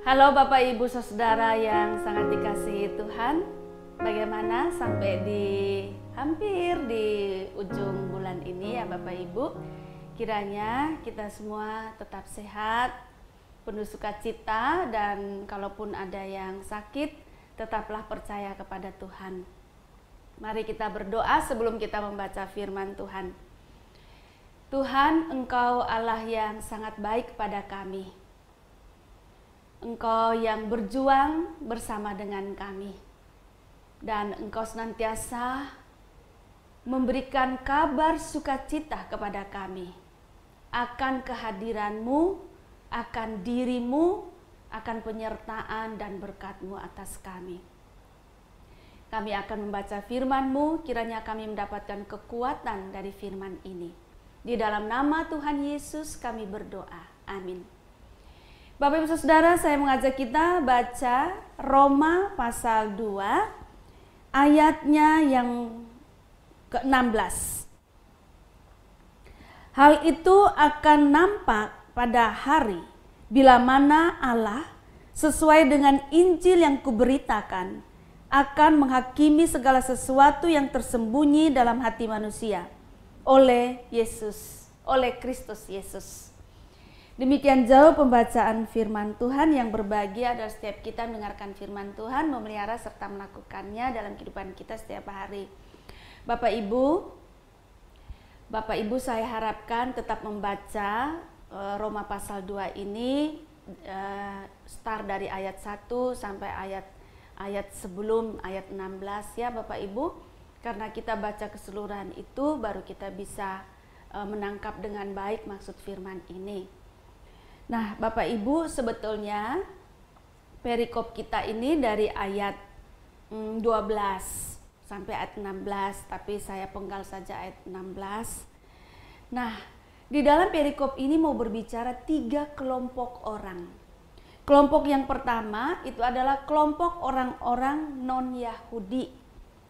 Halo Bapak Ibu Saudara yang sangat dikasihi Tuhan. Bagaimana sampai hampir di ujung bulan ini ya Bapak Ibu. Kiranya kita semua tetap sehat, penuh sukacita, dan kalaupun ada yang sakit, tetaplah percaya kepada Tuhan. Mari kita berdoa sebelum kita membaca firman Tuhan. Tuhan, Engkau Allah yang sangat baik pada kami. Engkau yang berjuang bersama dengan kami, dan Engkau senantiasa memberikan kabar sukacita kepada kami akan kehadiran-Mu, akan diri-Mu, akan penyertaan dan berkat-Mu atas kami. Kami akan membaca firman-Mu, kiranya kami mendapatkan kekuatan dari firman ini. Di dalam nama Tuhan Yesus kami berdoa. Amin. Bapak Ibu Saudara, saya mengajak kita baca Roma pasal 2 ayatnya yang ke-16. Hal itu akan nampak pada hari bila mana Allah sesuai dengan Injil yang kuberitakan akan menghakimi segala sesuatu yang tersembunyi dalam hati manusia oleh Kristus Yesus. Demikian jauh pembacaan firman Tuhan. Yang berbahagia adalah setiap kita mendengarkan firman Tuhan, memelihara serta melakukannya dalam kehidupan kita setiap hari. Bapak Ibu saya harapkan tetap membaca Roma pasal 2 ini start dari ayat 1 sampai ayat sebelum ayat 16 ya Bapak Ibu. Karena kita baca keseluruhan itu baru kita bisa menangkap dengan baik maksud firman ini. Nah, Bapak Ibu, sebetulnya perikop kita ini dari ayat 12 sampai ayat 16, tapi saya penggal saja ayat 16. Nah, di dalam perikop ini mau berbicara 3 kelompok orang. Kelompok yang pertama itu adalah kelompok orang-orang non-Yahudi,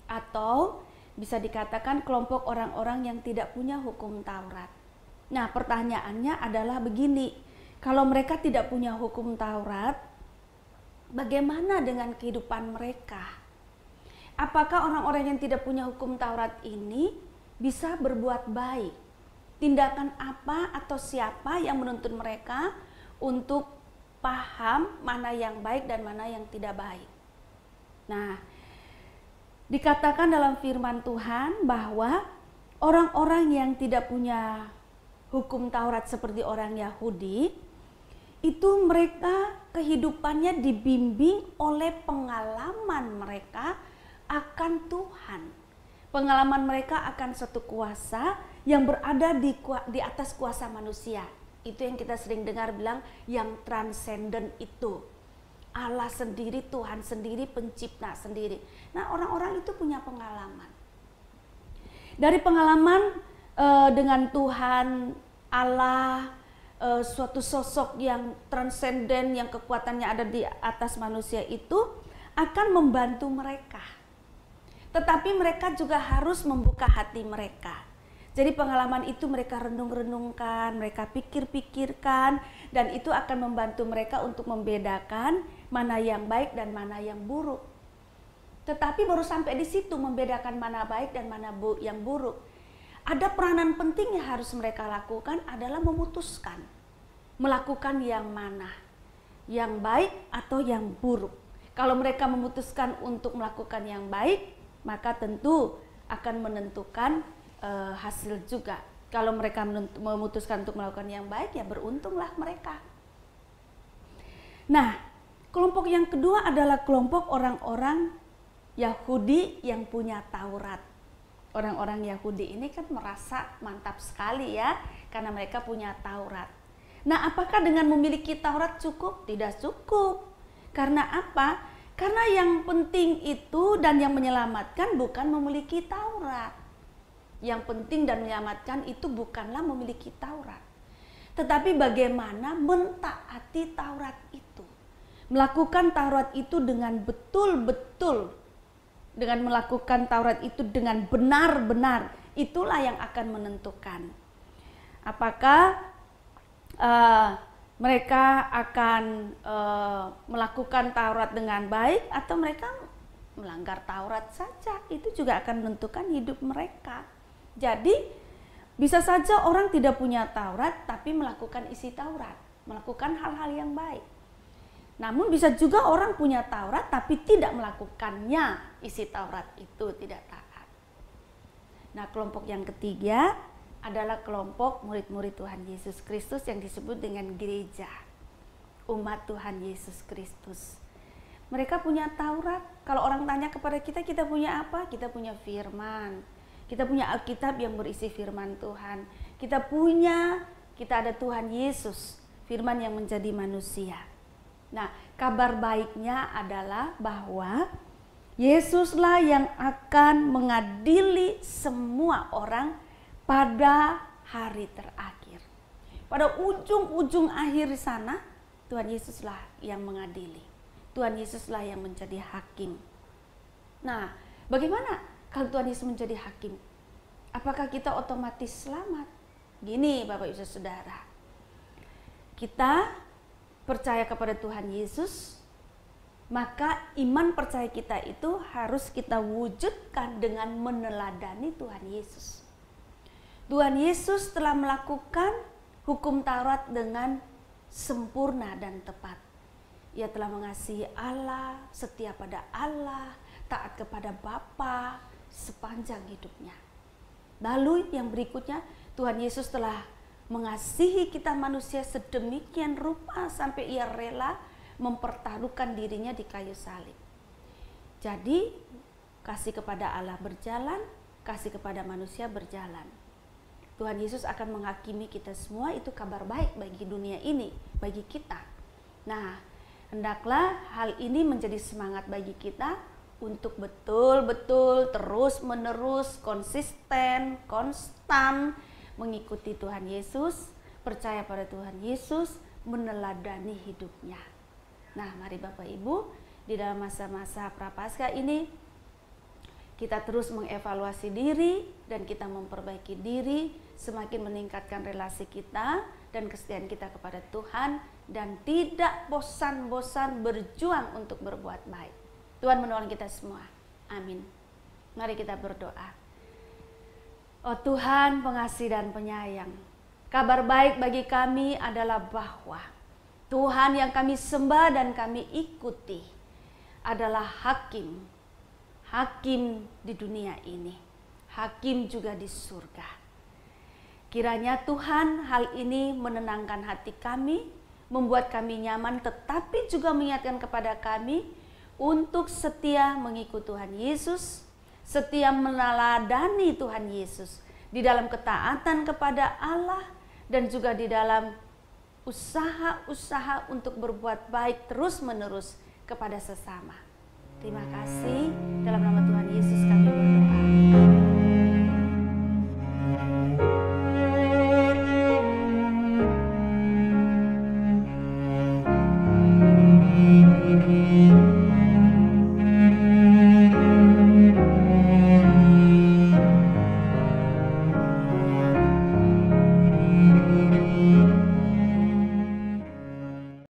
atau bisa dikatakan kelompok orang-orang yang tidak punya hukum Taurat. Nah, pertanyaannya adalah begini. Kalau mereka tidak punya hukum Taurat, bagaimana dengan kehidupan mereka? Apakah orang-orang yang tidak punya hukum Taurat ini bisa berbuat baik? Tindakan apa atau siapa yang menuntun mereka untuk paham mana yang baik dan mana yang tidak baik? Nah, dikatakan dalam firman Tuhan bahwa orang-orang yang tidak punya hukum Taurat seperti orang Yahudi, itu mereka kehidupannya dibimbing oleh pengalaman mereka akan Tuhan. Pengalaman mereka akan suatu kuasa yang berada di atas kuasa manusia. Itu yang kita sering dengar bilang yang transenden itu. Allah sendiri, Tuhan sendiri, pencipta sendiri. Nah, orang-orang itu punya pengalaman. Dari pengalaman dengan Tuhan, Allah, suatu sosok yang transenden, yang kekuatannya ada di atas manusia itu akan membantu mereka. Tetapi mereka juga harus membuka hati mereka. Jadi pengalaman itu mereka renung-renungkan, mereka pikir-pikirkan, dan itu akan membantu mereka untuk membedakan mana yang baik dan mana yang buruk. Tetapi baru sampai di situ, membedakan mana baik dan mana yang buruk. Ada peranan penting yang harus mereka lakukan adalah memutuskan melakukan yang mana, yang baik atau yang buruk. Kalau mereka memutuskan untuk melakukan yang baik, maka tentu akan menentukan hasil juga. Kalau mereka memutuskan untuk melakukan yang baik, ya beruntunglah mereka. Nah, kelompok yang kedua adalah kelompok orang-orang Yahudi yang punya Taurat. Orang-orang Yahudi ini kan merasa mantap sekali ya, karena mereka punya Taurat. Nah, apakah dengan memiliki Taurat cukup? Tidak cukup. Karena apa? Karena yang penting itu dan yang menyelamatkan bukan memiliki Taurat. Yang penting dan menyelamatkan itu bukanlah memiliki Taurat. Tetapi bagaimana mentaati Taurat itu. Melakukan Taurat itu dengan betul-betul. Dengan melakukan Taurat itu dengan benar-benar, itulah yang akan menentukan apakah mereka akan melakukan Taurat dengan baik atau mereka melanggar Taurat saja. Itu juga akan menentukan hidup mereka. Jadi bisa saja orang tidak punya Taurat tapi melakukan isi Taurat, melakukan hal-hal yang baik. Namun bisa juga orang punya Taurat tapi tidak melakukannya, isi Taurat itu tidak taat. Nah, kelompok yang ketiga adalah kelompok murid-murid Tuhan Yesus Kristus yang disebut dengan gereja, umat Tuhan Yesus Kristus. Mereka punya Taurat. Kalau orang tanya kepada kita, kita punya apa? Kita punya firman. Kita punya Alkitab yang berisi firman Tuhan. Kita ada Tuhan Yesus, firman yang menjadi manusia. Nah, kabar baiknya adalah bahwa Yesuslah yang akan mengadili semua orang pada hari terakhir. Pada ujung-ujung akhir sana, Tuhan Yesuslah yang mengadili. Tuhan Yesuslah yang menjadi hakim. Nah, bagaimana kalau Tuhan Yesus menjadi hakim? Apakah kita otomatis selamat? Gini Bapak Ibu Saudara, kita percaya kepada Tuhan Yesus, maka iman percaya kita itu harus kita wujudkan dengan meneladani Tuhan Yesus. Tuhan Yesus telah melakukan hukum Taurat dengan sempurna dan tepat. Ia telah mengasihi Allah, setia pada Allah, taat kepada Bapa sepanjang hidupnya. Lalu yang berikutnya, Tuhan Yesus telah mengasihi kita manusia sedemikian rupa sampai ia rela mempertaruhkan dirinya di kayu salib. Jadi kasih kepada Allah berjalan, kasih kepada manusia berjalan. Tuhan Yesus akan menghakimi kita semua, itu kabar baik bagi dunia ini, bagi kita. Nah, hendaklah hal ini menjadi semangat bagi kita untuk betul-betul terus-menerus konsisten, konstan mengikuti Tuhan Yesus, percaya pada Tuhan Yesus, meneladani hidupnya. Nah, mari Bapak Ibu, di dalam masa-masa Prapaskah ini kita terus mengevaluasi diri dan kita memperbaiki diri, semakin meningkatkan relasi kita dan kesetiaan kita kepada Tuhan dan tidak bosan-bosan berjuang untuk berbuat baik. Tuhan menolong kita semua. Amin. Mari kita berdoa. Oh Tuhan, pengasih dan penyayang, kabar baik bagi kami adalah bahwa Tuhan yang kami sembah dan kami ikuti adalah hakim. Hakim di dunia ini, hakim juga di surga. Kiranya Tuhan hal ini menenangkan hati kami, membuat kami nyaman, tetapi juga mengingatkan kepada kami untuk setia mengikuti Tuhan Yesus, setia meneladani Tuhan Yesus di dalam ketaatan kepada Allah dan juga di dalam usaha-usaha untuk berbuat baik terus-menerus kepada sesama. Terima kasih, dalam nama Tuhan Yesus kami berdoa.